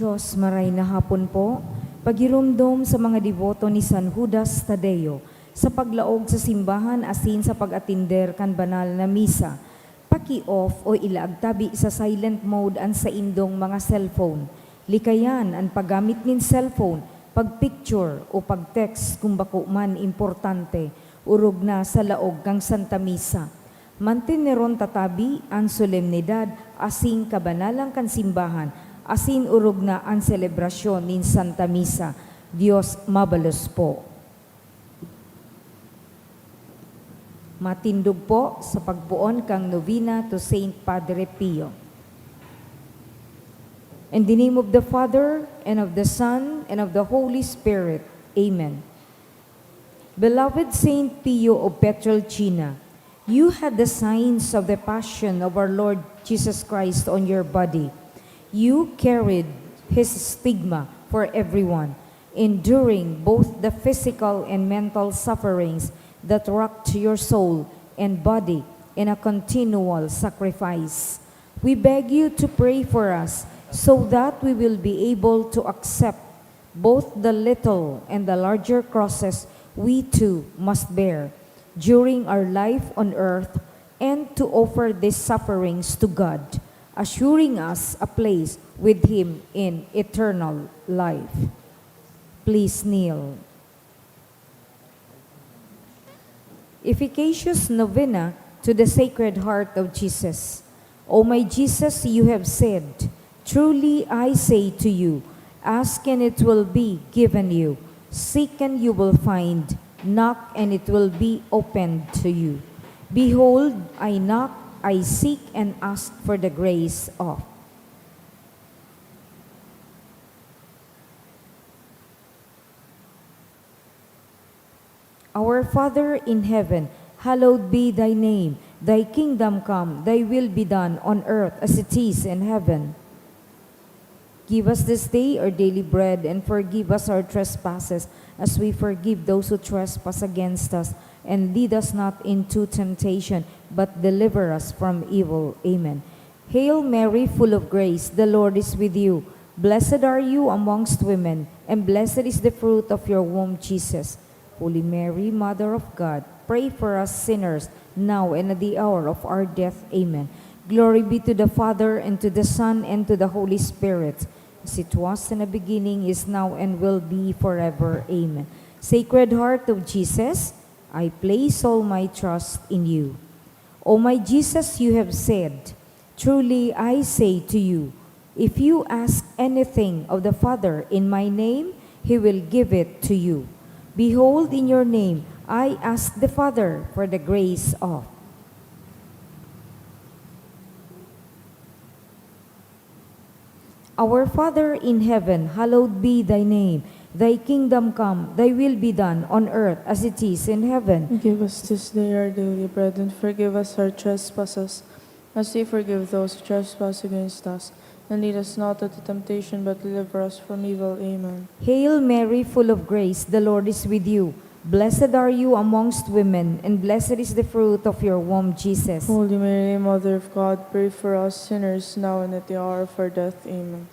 Diyos, maray na hapon po, pagirumdom sa mga deboto ni San Judas Tadeo, sa paglaog sa simbahan asin sa pag-atinder kan banal na misa, paki-off o ilaagtabi sa silent mode an sa indong mga cellphone. Likayan ang paggamit nin cellphone, pagpicture o pagtext kung bako man importante, urog na sa laog kang Santa Misa. Mantineron tatabi ang solemnidad asing kabanalang kan simbahan, asin urog na ang selebrasyon nin Santa Misa. Diyos mabalos po. Matindog po sa pagpuon kang novena to Saint Padre Pio. In the name of the Father, and of the Son, and of the Holy Spirit. Amen. Beloved Saint Pio of Pietrelcina, you had the signs of the passion of our Lord Jesus Christ on your body. You carried his stigma for everyone, enduring both the physical and mental sufferings that rocked your soul and body in a continual sacrifice. We beg you to pray for us so that we will be able to accept both the little and the larger crosses we too must bear during our life on earth, and to offer these sufferings to God, assuring us a place with Him in eternal life. Please kneel. Efficacious Novena to the Sacred Heart of Jesus. O my Jesus, you have said, truly I say to you, ask and it will be given you, seek and you will find, knock and it will be opened to you. Behold, I knock, I seek and ask for the grace of. Our Father in heaven, hallowed be thy name. Thy kingdom come, thy will be done on earth as it is in heaven. Give us this day our daily bread, and forgive us our trespasses, as we forgive those who trespass against us. And lead us not into temptation, but deliver us from evil. Amen. Hail Mary, full of grace, the Lord is with you. Blessed are you amongst women, and blessed is the fruit of your womb, Jesus. Holy Mary, Mother of God, pray for us sinners, now and at the hour of our death. Amen. Glory be to the Father, and to the Son, and to the Holy Spirit, as it was in the beginning, is now, and will be forever. Amen. Sacred Heart of Jesus, I place all my trust in you. O my Jesus, you have said, truly I say to you, if you ask anything of the Father in my name, he will give it to you. Behold, in your name, I ask the Father for the grace of. Our Father in heaven, hallowed be thy name. Thy kingdom come, thy will be done on earth as it is in heaven. Give us this day our daily bread, and forgive us our trespasses, as we forgive those who trespass against us. And lead us not into temptation, but deliver us from evil. Amen. Hail Mary, full of grace, the Lord is with you. Blessed are you amongst women, and blessed is the fruit of your womb, Jesus. Holy Mary, Mother of God, pray for us sinners, now and at the hour of our death. Amen.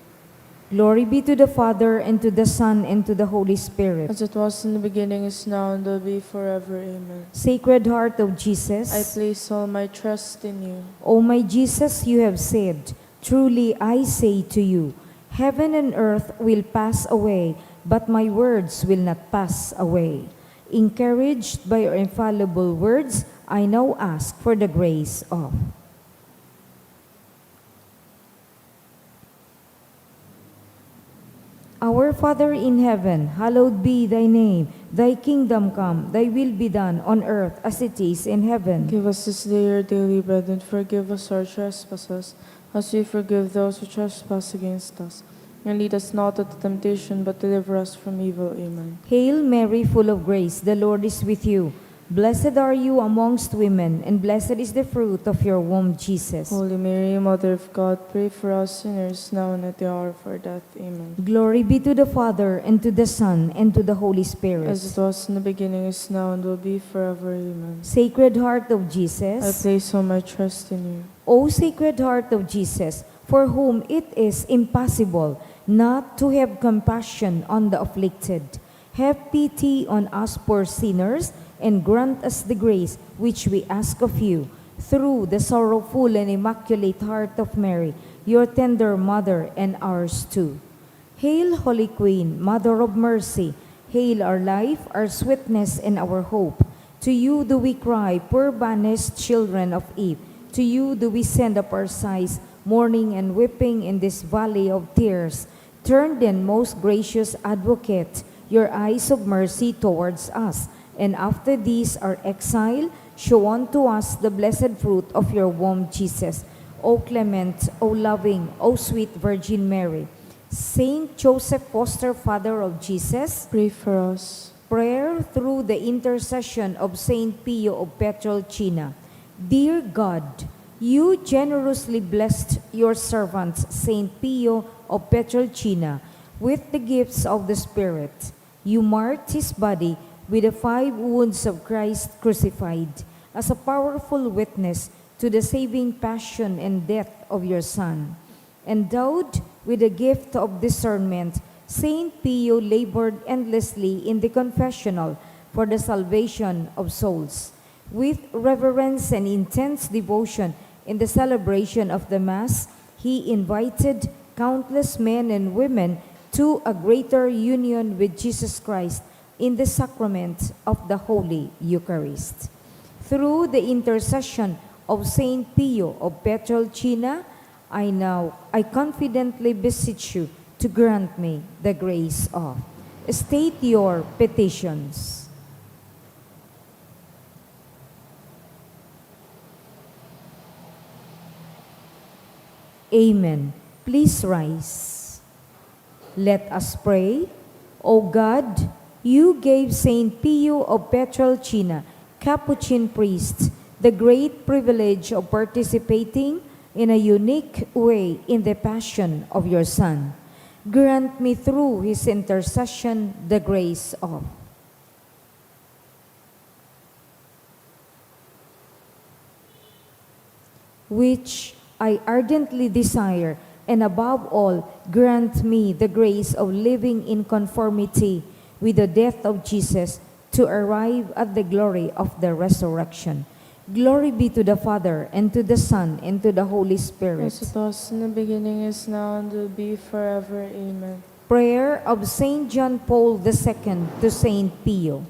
Glory be to the Father, and to the Son, and to the Holy Spirit. As it was in the beginning, is now, and will be forever. Amen. Sacred Heart of Jesus, I place all my trust in you. O my Jesus, you have said, truly I say to you, heaven and earth will pass away, but my words will not pass away. Encouraged by your infallible words, I now ask for the grace of. Our Father in heaven, hallowed be thy name. Thy kingdom come, thy will be done on earth as it is in heaven. Give us this day our daily bread, and forgive us our trespasses, as we forgive those who trespass against us. And lead us not into temptation, but deliver us from evil. Amen. Hail Mary, full of grace, the Lord is with you. Blessed are you amongst women, and blessed is the fruit of your womb, Jesus. Holy Mary, Mother of God, pray for us sinners, now and at the hour of our death. Amen. Glory be to the Father, and to the Son, and to the Holy Spirit. As it was in the beginning, is now, and will be forever. Amen. Sacred Heart of I Jesus, place all my trust in you. O Sacred Heart of Jesus, for whom it is impossible not to have compassion on the afflicted. Have pity on us poor sinners, and grant us the grace which we ask of you, through the sorrowful and immaculate heart of Mary, your tender mother and ours too. Hail, Holy Queen, Mother of Mercy, hail our life, our sweetness, and our hope. To you do we cry, poor banished children of Eve. To you do we send up our sighs, mourning and weeping in this valley of tears. Turn then, most gracious Advocate, your eyes of mercy towards us, and after this our exile, show unto us the blessed fruit of your womb, Jesus. O clement, O loving, O sweet Virgin Mary. Saint Joseph, foster father of Jesus, Pray for us. prayer through the intercession of Saint Pio of Petrolcina. Dear God, you generously blessed your servant Saint Pio of Petrolcina with the gifts of the Spirit. You marked his body with the 5 wounds of Christ crucified as a powerful witness to the saving passion and death of your Son. Endowed with the gift of discernment, Saint Pio labored endlessly in the confessional for the salvation of souls. With reverence and intense devotion in the celebration of the Mass, he invited countless men and women to a greater union with Jesus Christ in the sacrament of the Holy Eucharist. Through the intercession of Saint Pio of Petrolcina, I confidently beseech you to grant me the grace of. State your petitions. Amen. Please rise. Let us pray. O God, you gave Saint Pio of Petrolcina, Capuchin priest, the great privilege of participating in a unique way in the passion of your Son. Grant me through his intercession the grace of. Which I ardently desire, and above all, grant me the grace of living in conformity with the death of Jesus to arrive at the glory of the resurrection. Glory be to the Father, and to the Son, and to the Holy Spirit. As it was in the beginning, is now, and will be forever. Amen. Prayer of Saint John Paul II to Saint Pio.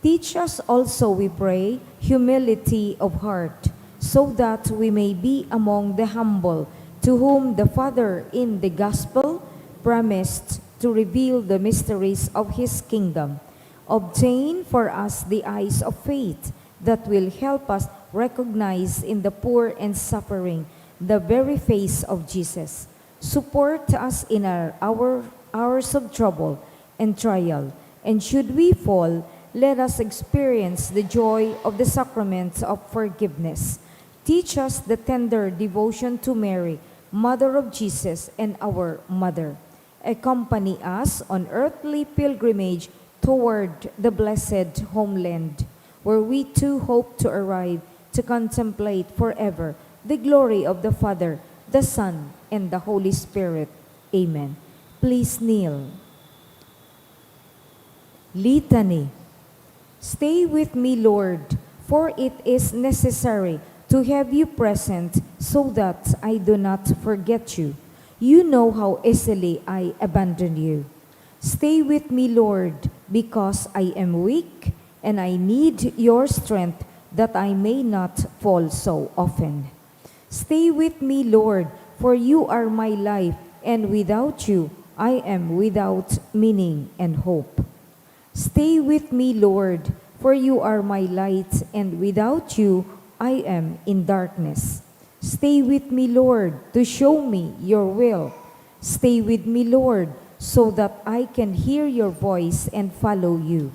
Teach us also, we pray, humility of heart, so that we may be among the humble, to whom the Father in the Gospel promised to reveal the mysteries of his kingdom. Obtain for us the eyes of faith that will help us recognize in the poor and suffering the very face of Jesus. Support us in our hours of trouble and trial, and should we fall, let us experience the joy of the sacrament of forgiveness. Teach us the tender devotion to Mary, Mother of Jesus and our Mother. Accompany us on earthly pilgrimage toward the blessed homeland, where we too hope to arrive to contemplate forever the glory of the Father, the Son, and the Holy Spirit. Amen. Please kneel. Litany. Stay with me, Lord, for it is necessary to have you present so that I do not forget you. You know how easily I abandon you. Stay with me, Lord, because I am weak and I need your strength that I may not fall so often. Stay with me, Lord, for you are my life, and without you I am without meaning and hope. Stay with me, Lord, for you are my light, and without you I am in darkness. Stay with me, Lord, to show me your will. Stay with me, Lord, so that I can hear your voice and follow you.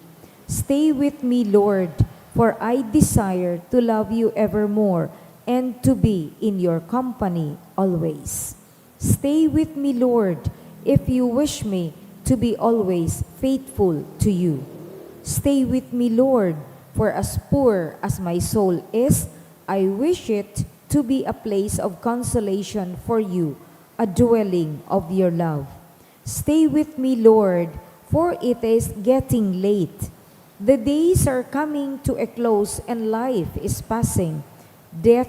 Stay with me, Lord, for I desire to love you evermore and to be in your company always. Stay with me, Lord, if you wish me to be always faithful to you. Stay with me, Lord, for as poor as my soul is, I wish it to be a place of consolation for you a dwelling of your love. Stay with me, Lord, for it is getting late. The days are coming to a close and life is passing. Death,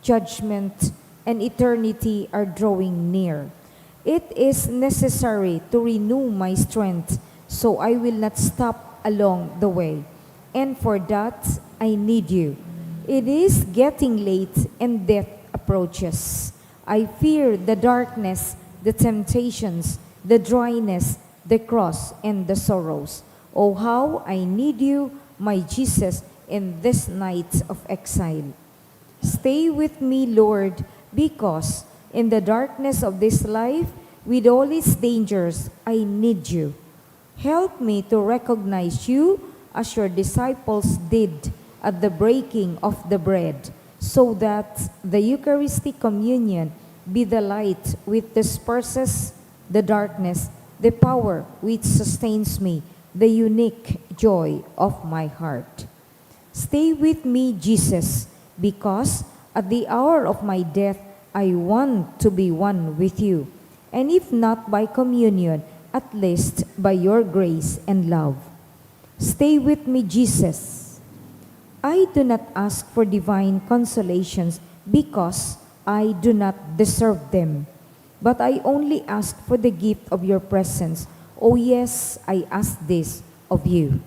judgment, and eternity are drawing near. It is necessary to renew my strength, so I will not stop along the way. And for that, I need you. It is getting late and death approaches. I fear the darkness, the temptations, the dryness, the cross, and the sorrows. Oh, how I need you, my Jesus, in this night of exile. Stay with me, Lord, because in the darkness of this life, with all its dangers, I need you. Help me to recognize you as your disciples did at the breaking of the bread, so that the Eucharistic communion be the light which disperses the darkness, the power which sustains me, the unique joy of my heart. Stay with me, Jesus, because at the hour of my death, I want to be one with you, and if not by communion, at least by your grace and love. Stay with me, Jesus. I do not ask for divine consolations because I do not deserve them, but I only ask for the gift of your presence. Oh yes, I ask this of you.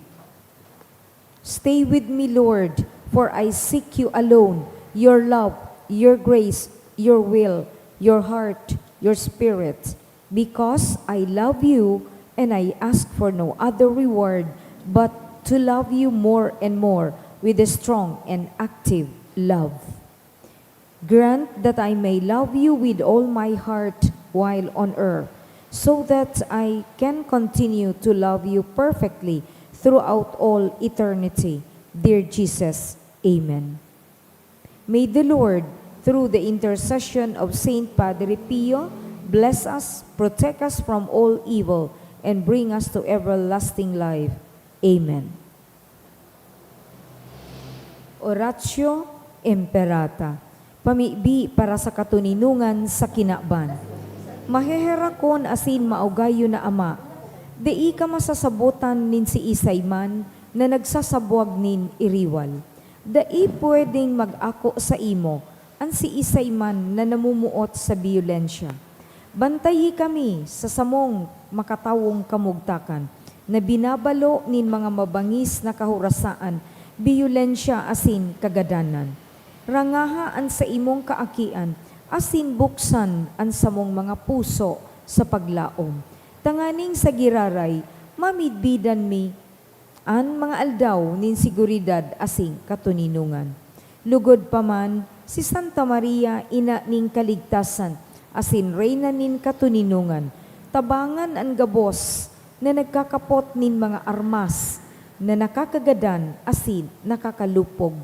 Stay with me, Lord, for I seek you alone, your love, your grace, your will, your heart, your spirit, because I love you and I ask for no other reward but to love you more and more with a strong and active love. Grant that I may love you with all my heart while on earth, so that I can continue to love you perfectly throughout all eternity. Dear Jesus, Amen. May the Lord, through the intercession of Saint Padre Pio, bless us, protect us from all evil, and bring us to everlasting life. Amen. Oratio Imperata. Pamibi para sa katuninungan sa kinaban. Maheherakon asin maugayo na ama, dei ka masasabutan nin si Isayman na nagsasabuag nin iriwal. Dai pwedeng mag-ako sa imo, an si Isayman na namumuot sa biyolensya. Bantayi kami sa samong makatawong kamugtakan, na binabalo nin mga mabangis na kahurasaan, biyolensya asin kagadanan. Rangahaan sa imong kaakian, asin buksan ang samong mga puso sa paglaom. Tanganing sa giraray, mamidbidan mi, an mga aldaw nin siguridad asing katuninungan. Lugod pa man, si Santa Maria, ina ning kaligtasan, asin reyna nin katuninungan, tabangan ang gabos na nagkakapot nin mga armas, na nakakagadan asin nakakalupog.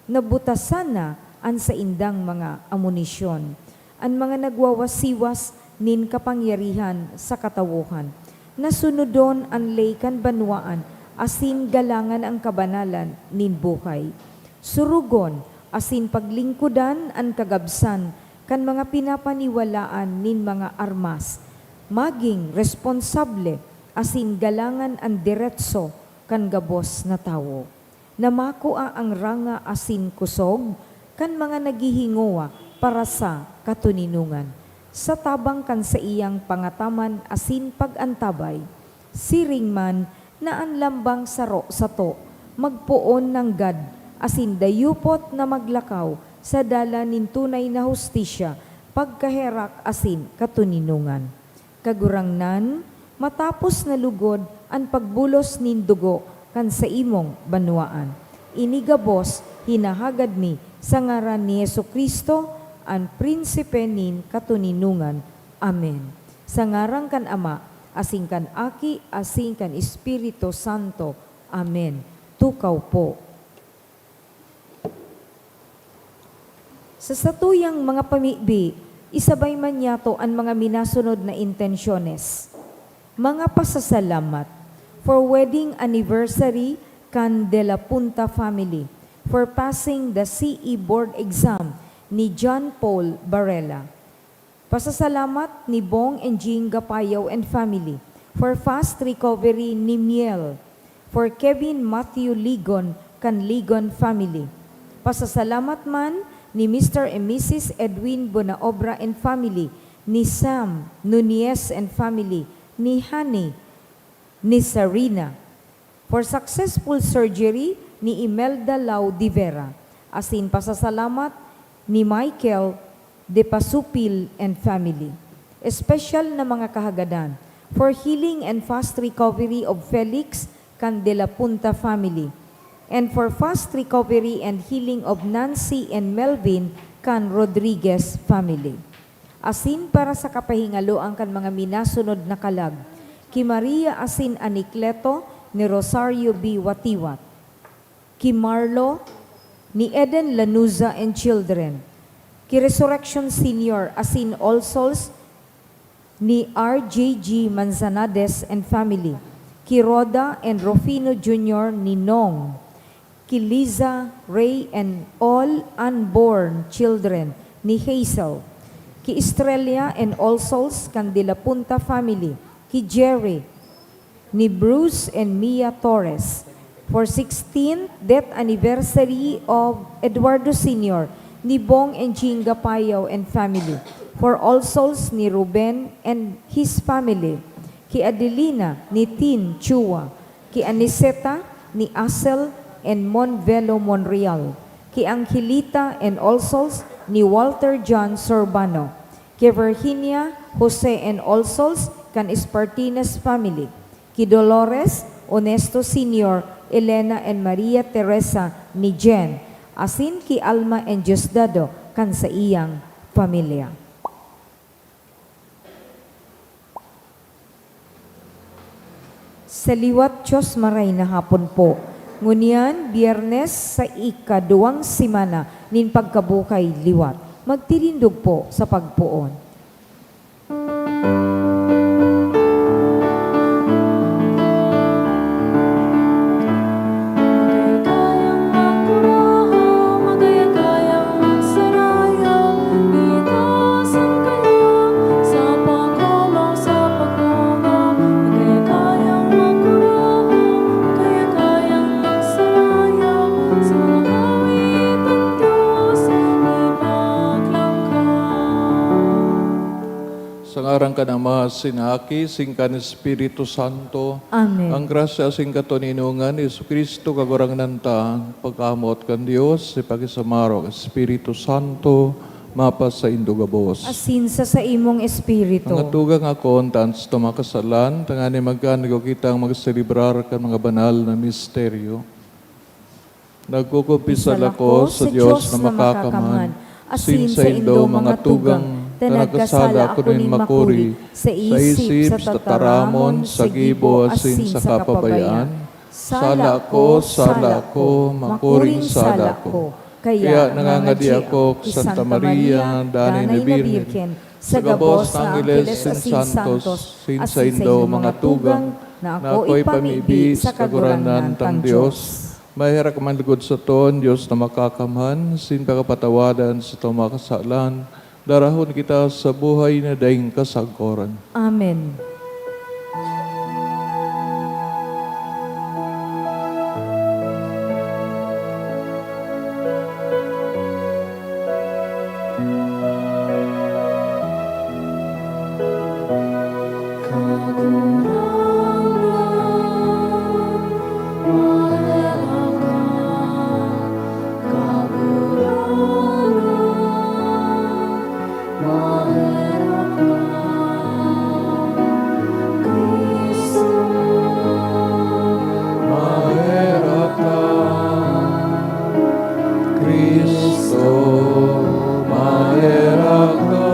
Nabutasan na an sa indang mga amunisyon, ang mga nagwawasiwas nin kapangyarihan sa katawuhan. Nasunodon ang laykan banwaan, asin galangan ang kabanalan nin buhay. Surugon, asin paglingkudan ang kagabsan, kan mga pinapaniwalaan nin mga armas. Maging responsable, asin galangan ang diretso, kan gabos na tawo. Namakua ang ranga asin kusog, kan mga naghihingowa para sa katuninungan. Sa tabang kan sa iyang pangataman asin pagantabay, siring man na ang lambang saro sa to, magpuon ng gad, asin dayupot na maglakaw sa dala nin tunay na hustisya, pagkaherak asin katuninungan. Kagurangnan, matapos na lugod ang pagbulos nin dugo, kan sa imong banwaan. Inigabos, hinahagad mi, sa ngaran ni Jesucristo, ang prinsipe nin katuninungan. Amen. Sa ngarang kan Ama, asing kan Aki, asing kan Espiritu Santo. Amen. Tukaw po. Sa satuyang mga pamibi, isabay man yato ang mga minasunod na intensyones. Mga pasasalamat for wedding anniversary kan De La Punta family, for passing the CE board exam ni John Paul Barella. Pasasalamat ni Bong and Jing Gapayaw and family. For fast recovery ni Miel. For Kevin Matthew Ligon kan Ligon family. Pasasalamat man ni Mr. and Mrs. Edwin Bonaobra and family, ni Sam Nunez and family, ni Honey, ni Sarina. For successful surgery ni Imelda Lau de Vera. Asin pasasalamat ni Michael de Pasupil and family. Special na mga kahagadan. For healing and fast recovery of Felix Candela Punta family. And for fast recovery and healing of Nancy and Melvin Can Rodriguez family. Asin para sa kapahingalo ang kan mga minasunod na kalag. Ki Maria Asin Anicleto ni Rosario B. Watiwat. Ki Marlo ni Eden Lanuza and children. Ki Resurrection Senior Asin All Souls ni RJG Manzanades and family. Ki Roda and Rufino Jr. ni Nong. Ki Liza, Ray and all unborn children ni Hazel. Ki Estrella and All Souls Candela Punta family. Ki Jerry ni Bruce and Mia Torres. For 16th death anniversary of Eduardo Sr. ni Bong and Jing Gapayaw and family. For All Souls ni Ruben and his family. Ki Adelina ni Tin Chua. Ki Aniseta ni Asel and Monvelo Monreal. Ki Angelita and All Souls ni Walter John Sorbano. Ki Virginia, Jose and All Souls kan Espartines family. Ki Dolores, Honesto Sr., Elena and Maria Teresa ni Jen. Asin ki Alma and Diosdado kan sa iyang pamilya. Sa liwat Diyos maray na hapon po. Ngunyan, Biyernes sa ika-2 simana nin pagkabukay liwat. Magtirindog po sa pagpuon. Magayagayang magkuraha, magayagayang magsaraya, itasan ka na sa pagkulong sa pagmumula. Magayagayang magkuraha, magayagayang magsaraya, sa mga awit ang Diyos ipaglangka. Sa ngaran ka ng mga sinaki, singkan Espiritu Santo, Amen. ang grasya sing katoninungan, Isu Kristo kagurang nantang, pagkamot kan Diyos, ipagisamaro, Espiritu Santo, mapas sa indugabos. Asin sa imong espiritu. Ang atugang ako, tans tumakasalan, tangani magkanigo kitang magselebrar kan mga banal na misteryo. Nagkukumpisal ako sa Diyos na makakaman, asin sa indo mga tugang, tanagkasala ako nin makuri, sa isip, sa tataramon, sa gibo, asin sa kapabayaan. Sala ko, makuring sala ko. Kaya nangangadi ako kay Santa Maria, Danay na Birhen, sa gabos ng Angeles sin Santos, sin sa indo mga tugang, na ako'y pamibi sa kaguranan tang Diyos. Mahirap man lugod sa ton, Diyos na makakaman, sin pagkapatawadan sa tumakasalan, darahon kita sa buhay na daing kasagkoran. Amen. Mahirap ka, Kristo, mahirap ka,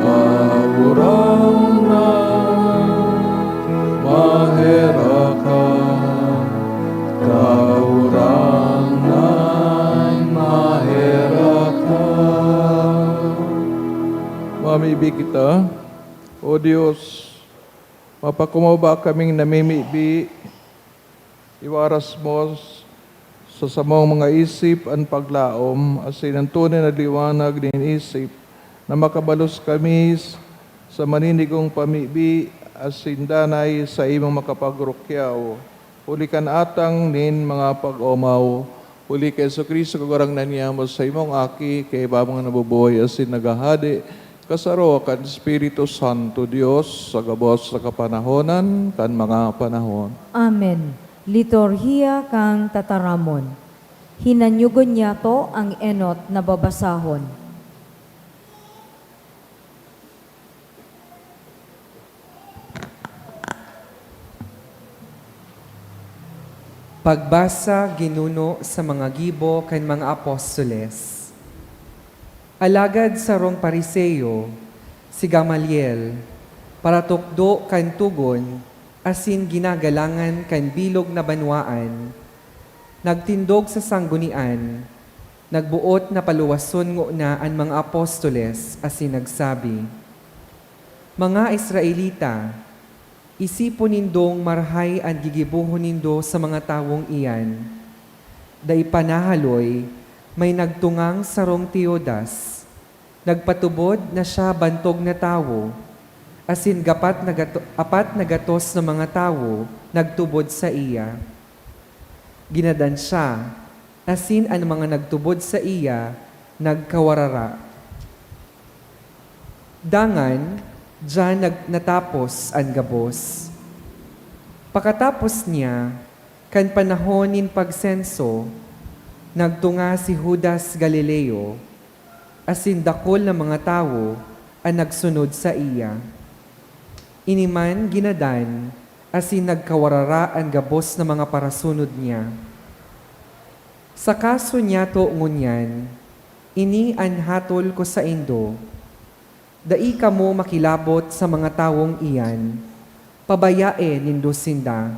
kaurang na, mahirap ka, kaurang na, mahirap ka. Mamibig kita, O Diyos, mapakumaba kaming namimibi, iwaras mo sa samong mga isip ang paglaom, asin ang tunay na liwanag ng isip, na makabalos kami sa maninigong pamibi as sindanay sa imong makapagrukyaw. Uli kan atang nin mga pag-omaw. Uli kay Kristo kagurang naniyamos sa imong aki, kay babang nabubuhay asin nagahadi, kasaro kan Espiritu Santo Dios sa gabos sa kapanahonan kan mga panahon. Amen. Liturhiya kang tataramon. Hinanyugon niya to ang enot na babasahon. Pagbasa ginuno sa mga gibo kan mga apostoles. Alagad sa rong pariseyo, si Gamaliel, para tukdo kan tugon, asin ginagalangan kan bilog na banwaan, nagtindog sa sanggunian, nagbuot na paluwason ngo na ang mga apostoles, asin nagsabi, Mga Israelita, isipon nindong marhay ang gigibuhon nindo sa mga tawong iyan. Day panahaloy, may nagtungang sarong Teodas, nagpatubod na siya bantog na tawo, asin apat na gatos na mga tawo nagtubod sa iya. Ginadan siya, asin ang mga nagtubod sa iya, nagkawarara. Dangan, diyan natapos ang gabos. Pakatapos niya, kan panahon nin pagsenso, nagtunga si Judas Galileo, asin dakol na mga tawo ang nagsunod sa iya. Iniman ginadan, asin nagkawarara ang gabos na mga parasunod niya. Sa kaso niya to ngunyan, ini ang hatol ko sa indo, dai kamo makilabot sa mga tawong iyan, pabayae nindo sinda.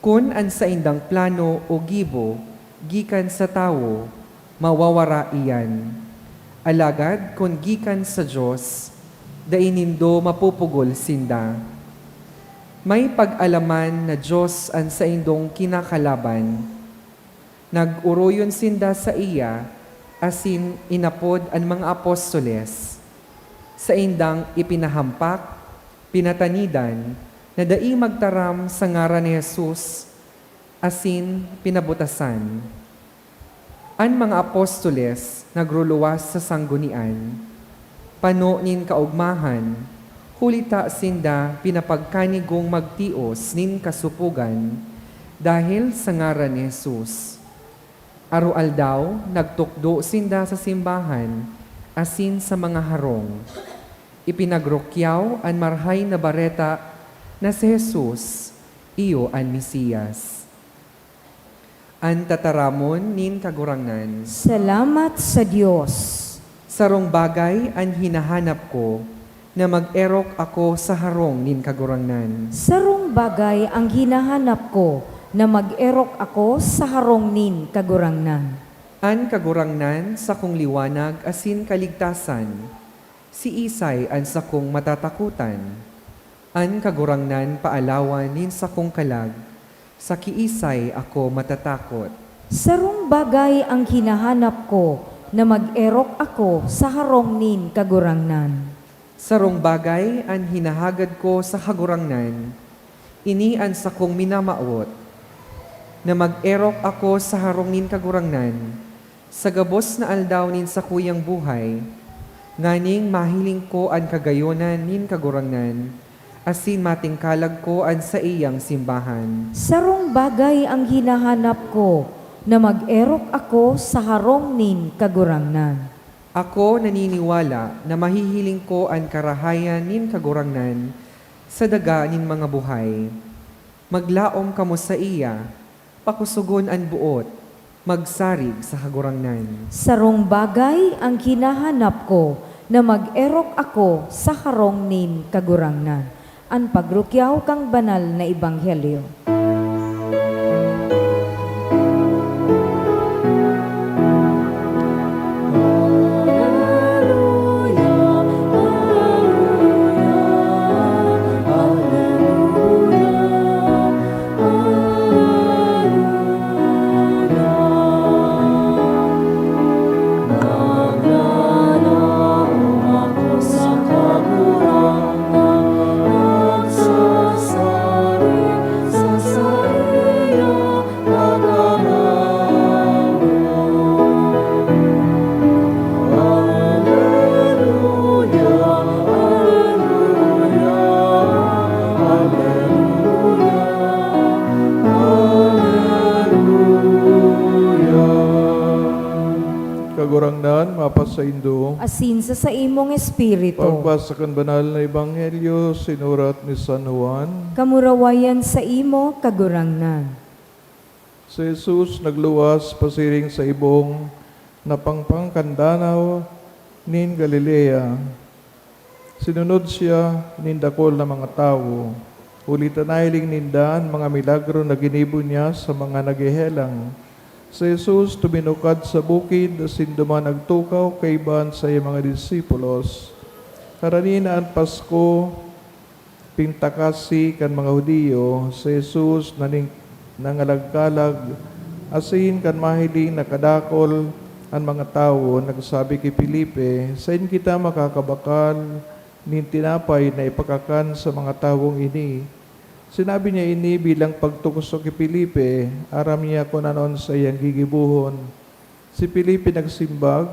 Kun an sa indang plano o gibo, gikan sa tawo, mawawara iyan. Alagad kun gikan sa Diyos, dai nindo mapupugol sinda. May pag-alaman na Diyos an sa indong kinakalaban. Nag-uroyon sinda sa iya, asin inapod ang mga apostoles, sa indang ipinahampak, pinatanidan, na dai magtaram sa ngaran ni Jesus, asin pinabutasan. Ang mga apostoles nagruluwas sa sanggunian, pano nin kaugmahan, hulita sinda pinapagkanigong magtios nin kasupugan, dahil sa ngaran ni Jesus. Arualdaw, nagtukdo sinda sa simbahan, asin sa mga harong. Ipinagrokyaw ang marhay na bareta na si Jesus, iyo ang Mesiyas. Ang tataramon nin kagurangnan. Salamat sa Diyos. Sarong bagay ang hinahanap ko, na mag-erok ako sa harong nin kagurangnan. Sarong bagay ang hinahanap ko, na mag-erok ako sa harong nin kagurangnan. An kagurangnan sa kong liwanag asin kaligtasan, si Isay an sa kong matatakutan. An kagurangnan paalawan nin sa kong kalag, sa kiisay ako matatakot. Sarong bagay ang hinahanap ko, na mag-erok ako sa harong nin kagurangnan. Sarong bagay ang hinahagad ko sa kagurangnan, ini an sa kong minamaot, na mag-erok ako sa harong nin kagurangnan, sa gabos na aldaw nin sa kuyang buhay, nganing mahiling ko ang kagayonan nin kagurangnan, asin matingkalag ko ang sa iyang simbahan. Sarong bagay ang hinahanap ko, na mag-erok ako sa harong nin kagurangnan. Ako naniniwala na mahihiling ko ang karahayan nin kagurangnan sa daga nin mga buhay. Maglaom kamo sa iya, pakusugon ang buot, magsarig sa kagurangnan. Sarong bagay ang hinahanap ko, na mag-erok ako sa harong nin kagurangnan. Ang pagrukyaw kang banal na ebanghelyo. sa Indo. asin sa imong espiritu. Pagbasa kan banal na Ebanghelyo, sinurat ni San Juan. Kamurawayan sa imo kagurangnan. Si Jesus nagluwas pasiring sa ibong napangpang kandanaw nin Galilea. Sinunod siya nindakol na mga tao. Ulitan nahiling nindan mga milagro na ginibo niya sa mga nagihelang. Si Jesus tuminukad sa bukid asin duman nagtukaw kay ban sa iyang mga disipulos. Karanina ang Pasko, pingtakasi kan mga Hudiyo, si Jesus nangalagkalag asin kan mahiling nakadakol ang mga tao, nagsabi kay Felipe, "Saan kita makakabakal nin tinapay na ipakakan sa mga tawong ini?" Sinabi niya ini bilang pagtukuso kay Felipe, aram niya kung anon sa iyang gigibuhon. Si Felipe nagsimbag,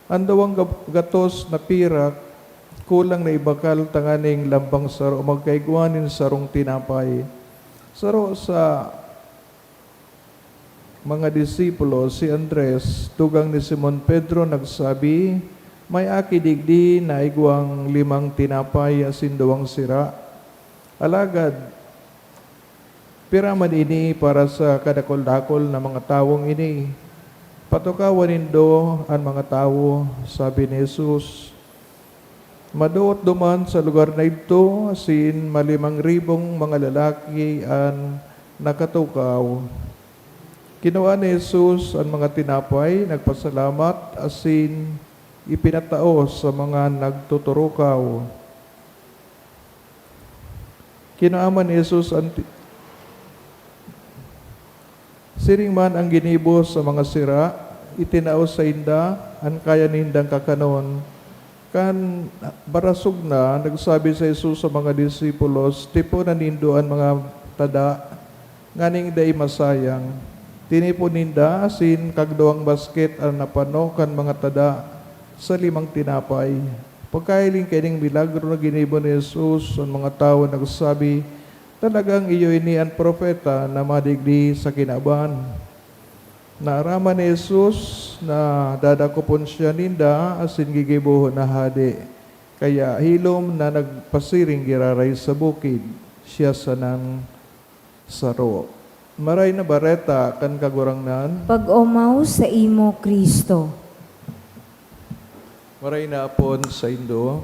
andawang gatos na pirak, kulang na ibakal tanganing lambang saro, magkaigwanin sarong tinapay. Saro sa mga disipulo, si Andres, tugang ni Simon Pedro, nagsabi, "May aki digdi na igwang 5 tinapay asin 2 sira. Alagad, piraman ini para sa kadakol-dakol na mga tawong ini. Patukawan nindo ang mga tao," sabi ni Jesus. Maduot duman sa lugar na ito, asin 5,000 mga lalaki ang nakatukaw. Kinuha ni Jesus ang mga tinapay, nagpasalamat, asin ipinatao sa mga nagtuturukaw. Kinaaman ni Jesus ang siring man ang ginibo sa mga sira, itinao sa inda, ang kaya nindang kakanon. Kan barasog na, nagsabi sa Jesus sa mga disipulos, "Tipo na nindo ang mga tada, nganing day masayang. Tinipon ninda, asin kagduang basket ang napano kan mga tada sa 5 tinapay." Pagkailing kining milagro na ginibo ni Jesus, ang mga tao nagsabi, "Talagang iyo ini ang propeta na madigdi sa kinaban." Naaraman ni Jesus na dadakopon siya ninda asin gigibuhon na hadi. Kaya hilom na nagpasiring giraray sa bukid, siya sanang saro. Maray na bareta kan kagurangnan. Pag-umaw sa imo Kristo. Maray na apon sa Indo.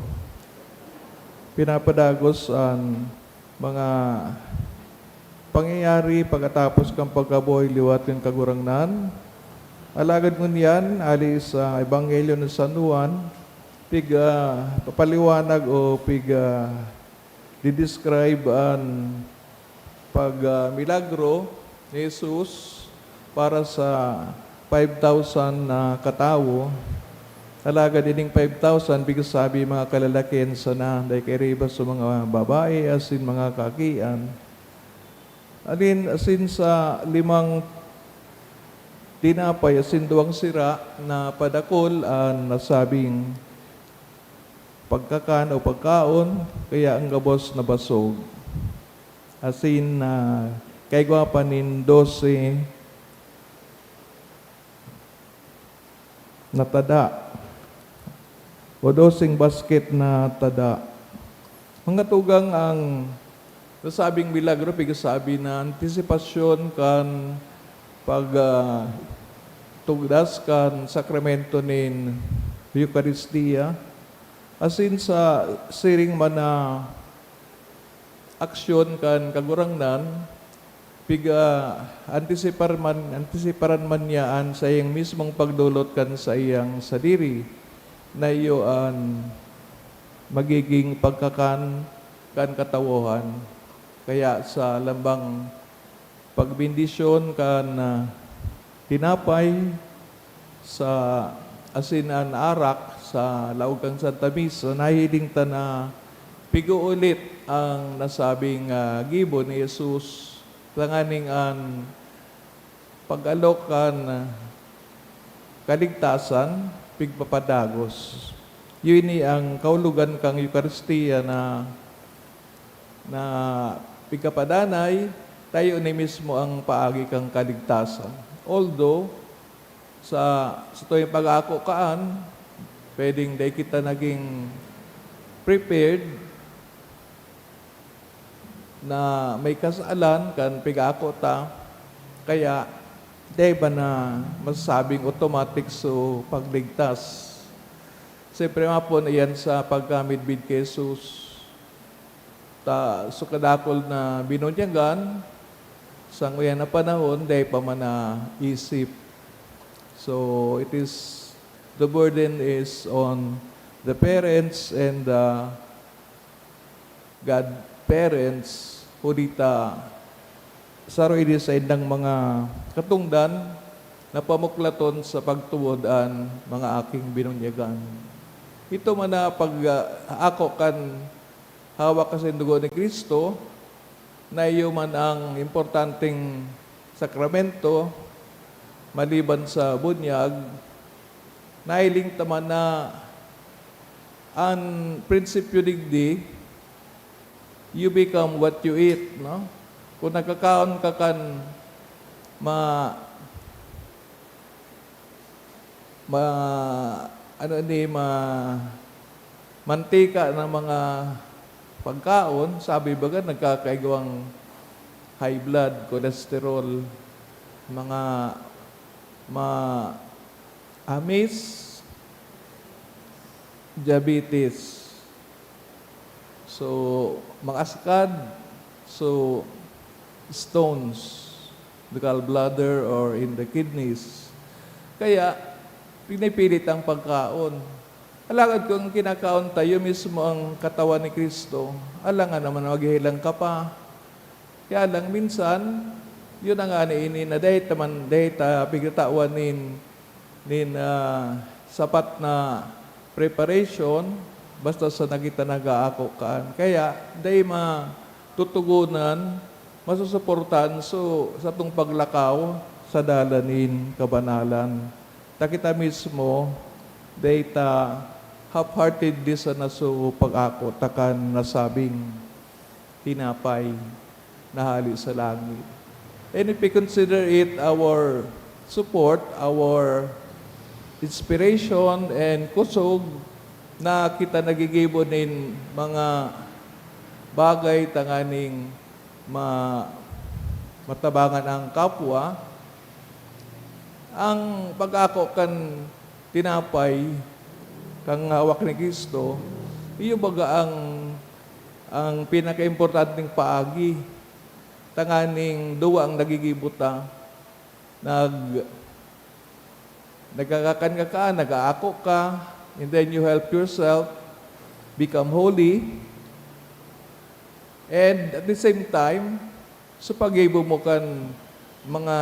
Pinapadagos ang mga pangyayari pagkatapos kang pagkabuhay liwat ng kagurangnan. Alagad ngunyan, ali sa Ebanghelyo ng San Juan, piga papaliwanag o piga didescribe ang milagro ni Jesus para sa 5,000 na katao. Alagad dining 5,000, bigas sabi mga kalalakin sa na, dahil kay sa mga babae, asin mga kakian. Asin sa 5 tinapay, asin 2 sira na padakol ang nasabing pagkakan o pagkaon, kaya ang gabos na basog. Asin na kay gwapanin 12 na tada o 12 basket na tada. Mga tugang ang nasabing milagro, pigasabi na antisipasyon kan tugdas kan sakramento nin Eucharistia. Asin sa siring man na aksyon kan kagurangnan, piga antisiparan man niyaan sa iyang mismong pagdulot kan sa iyang sadiri na iyo ang magiging pagkakan kan katawohan. Kaya sa lambang pagbindisyon kan tinapay sa asinan arak sa laog kang Santa Misa, nahiling ta na pigo ulit ang nasabing gibo ni Jesus. Langaning ang pag-alok kan kaligtasan, pigpapadagos. Yun ni ang kaulugan kang Eucharistia na pigkapadanay, tayo ni mismo ang paagi kang kaligtasan. Although, sa tuwing pag-ako kaan, pwedeng day kita naging prepared na may kasalan kan pigako ta, kaya day ba na masasabing automatic so pagligtas. Siyempre nga po na yan sa pagkamidbid kay Jesus. So kadakol na binunyagan, sa ngayon na panahon, day pa man na isip. So it is, the burden is on the parents and the godparents who dita saro ini sa indang mga katungdan na pamuklaton sa pagtuwodan mga aking binunyagan. Ito man na pag ako kan hawak ka sa dugo ni Kristo, na iyo man ang importanteng sakramento, maliban sa bunyag, nailing taman na ang prinsipyo digdi, you become what you eat, no? Kung nagkakaon ka kan mantika ng mga pagkaon, sabi baga nagkakaigawang high blood, cholesterol, mga amis, diabetes. So, makaskad, so stones, the gallbladder or in the kidneys. Kaya, pinipilit ang pagkaon. Alagad kung kinakaon tayo mismo ang katawan ni Kristo, alangan naman maghihilang ka pa. Kaya lang minsan, yun ang ani na dahil ta pigtawan nin sapat na preparation, basta sa nakita nag-aako kaan. Kaya, dahil matutugunan, masusuportan so sa itong paglakaw sa dalanin kabanalan. Takita mismo, data half-hearted di sa naso pag-ako takan nasabing tinapay na hali sa langit. And if we consider it our support, our inspiration and kusog na kita nagigibonin mga bagay tanganing matabangan ang kapwa, ang pag-ako kan tinapay kang hawak ni Kristo, iyo baga ang pinaka-importanting paagi tanganing duwa ang nagigibuta, nagkakakan ka, nag-aako ka, and then you help yourself become holy. And at the same time, sa pag-ibo mo kan mga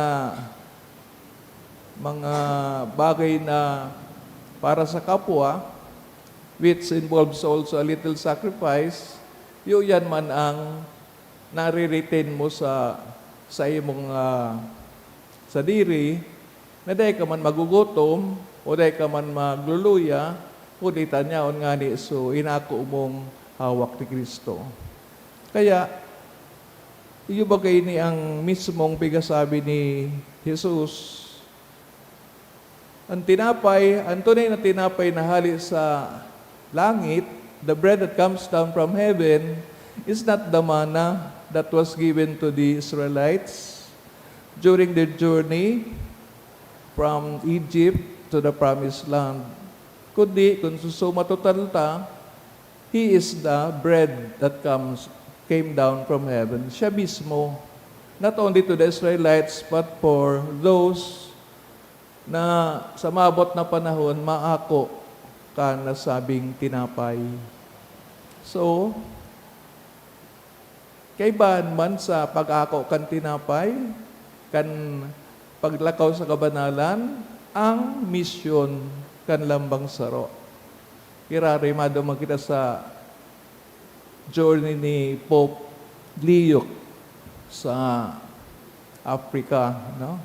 bagay na para sa kapwa, which involves also a little sacrifice, yan man ang nare-retain mo sa imong sadiri, na dahil ka man magugutom, o dahil ka man magluluya, o dahil tanyaon nga ni so inako mong hawak ni Kristo. Kaya, iyo bagay ni ang mismong pigasabi ni Jesus, ang tinapay, ang tunay na tinapay na hali sa langit, the bread that comes down from heaven, is not the manna that was given to the Israelites during their journey from Egypt to the promised land. Kundi, kung susumatotal ta, He is the bread that came down from heaven. Siya mismo, not only to the Israelites, but for those na sa mabot na panahon, maako ka na sabing tinapay. So, kaibahan man sa pag-ako kan tinapay, kan paglakaw sa kabanalan, ang misyon kan lambang saro. Kirarimado makita sa journey ni Pope Leo sa Africa, no?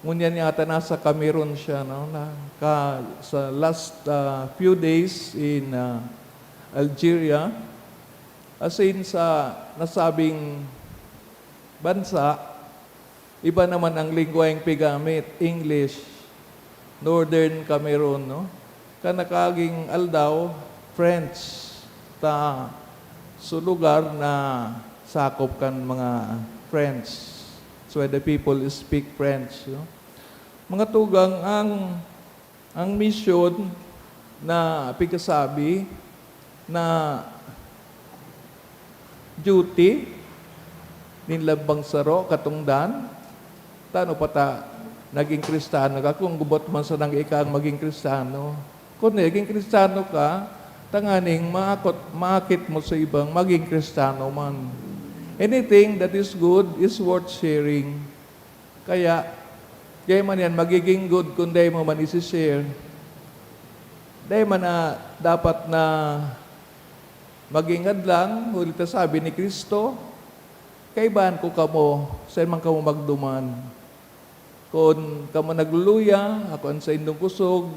Ngunyan yata nasa Cameroon siya, no? Sa last few days in Algeria, as in sa nasabing bansa, iba naman ang lingwang pigamit, English, Northern Cameroon, no? kanakaging aldaw, French, ta so lugar na sakop kan mga French. So the people speak French. Mga tugang, ang mission na pigkasabi na duty ninlabang saro katungdan, tano pata naging Kristiyano ka, kung gubot man sa nang ikang maging Kristiyano. Kung naging Kristiyano ka, tanganing maakit mo sa ibang maging Kristiyano man. Anything that is good is worth sharing. Kaya man yan, magiging good kung di mo man isi-share. Di man na dapat na maging hadlang, ulit na sabi ni Kristo, kaibahan ko kamo, sa man kamo magduman. Kung kamo nagluluya, ako ang sa indong kusog,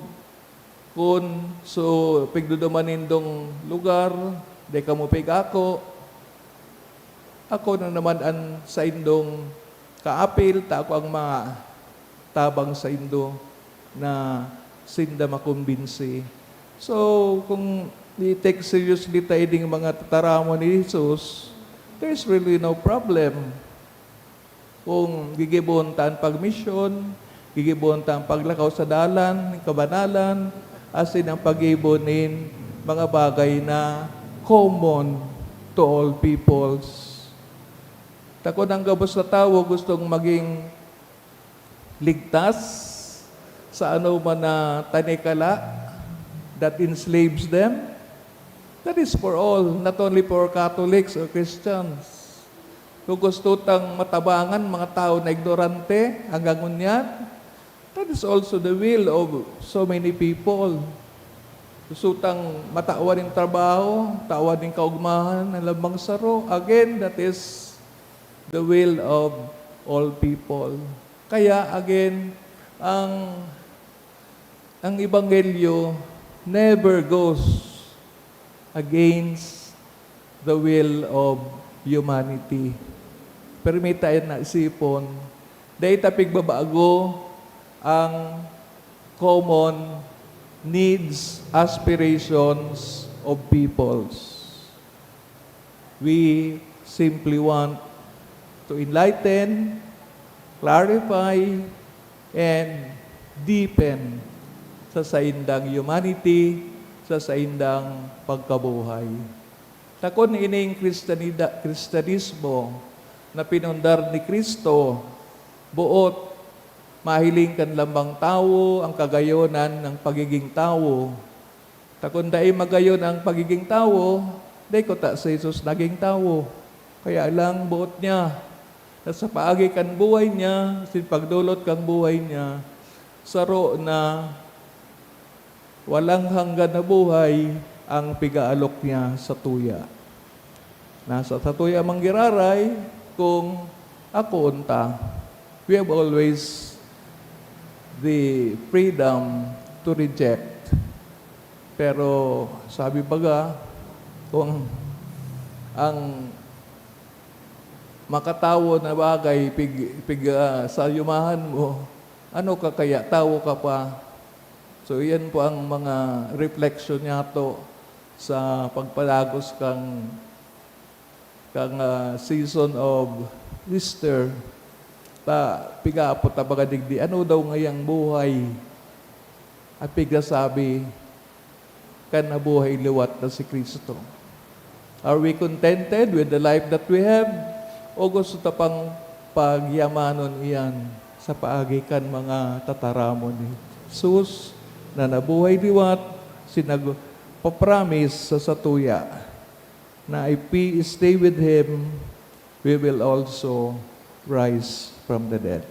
kung so pigduduman indong lugar, di kamo pig ako na naman ang sa indong kaapil, ta ako ang mga tabang sa indo na sinda makumbinsi. So, kung i-take seriously tayo ding mga tataramon ni Jesus, there's really no problem. Kung gigibon taan pag-mission, gigibon taan paglakaw sa dalan, kabanalan, asin ang pag-ibonin mga bagay na common to all peoples. Tako ng gabos na tao gustong maging ligtas sa ano man na tanikala that enslaves them. That is for all, not only for Catholics or Christians. Kung gusto tang matabangan mga tao na ignorante hanggang unyan, that is also the will of so many people. Gusto tang matawan ng trabaho, tawan ng kaugmahan, ng lambang saro. Again, that is the will of all people. Kaya again, ang Ebanghelyo never goes against the will of humanity. Permita na isipon, dahil tapig babago ang common needs, aspirations of peoples. We simply want to enlighten, clarify, and deepen sa saindang humanity, sa saindang pagkabuhay. Takon ining Kristiyanismo na pinundar ni Kristo, buot mahiling kan lambang tao ang kagayonan ng pagiging tao. Takon dai magayon ang pagiging tao, dai ko ta sa Jesus naging tao. Kaya lang buot niya, at sa paagi kan buhay niya, sin pagdulot kang buhay niya, saro na walang hanggan na buhay ang pigaalok niya sa tuya. Nasa sa tuya manggiraray kung ako unta. We have always the freedom to reject. Pero sabi baga, kung ang makatawo na bagay sa yumahan mo, ano ka kaya? Tawo ka pa. So, yan po ang mga reflection niya to sa pagpalagos kang season of Easter. Piga po tabaga digdi. Ano daw ngayang buhay? At piga sabi, kan na buhay liwat na si Kristo. Are we contented with the life that we have? O gusto tapang pagyamanon iyan sa paagikan mga tataramon ni Jesus na nabuhay liwat, sinagpapromise sa satuya na if we stay with Him, we will also rise from the dead.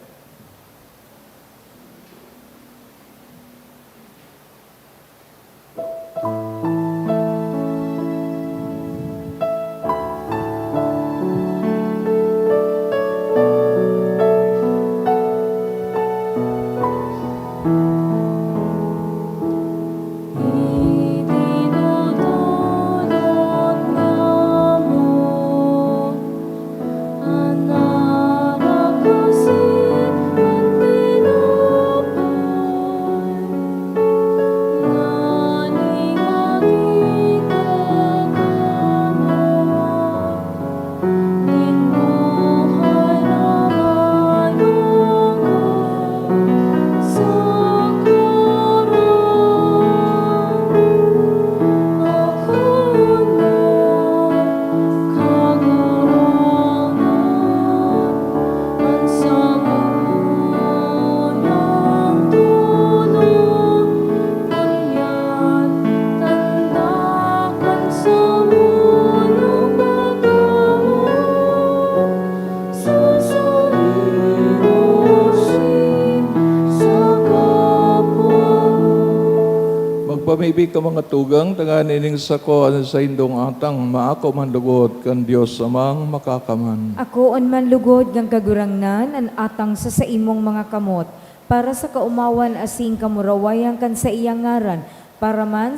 Anak aku maybe ka mga tugang, tanganining sa ko, ano sa indong atang, maako man lugod, kan Diyos amang makakaman. Ako on man lugod ng kagurangnan, an atang sa imong mga kamot, para sa kaumawan asing kamurawayan kan sa iyang ngaran, para man sa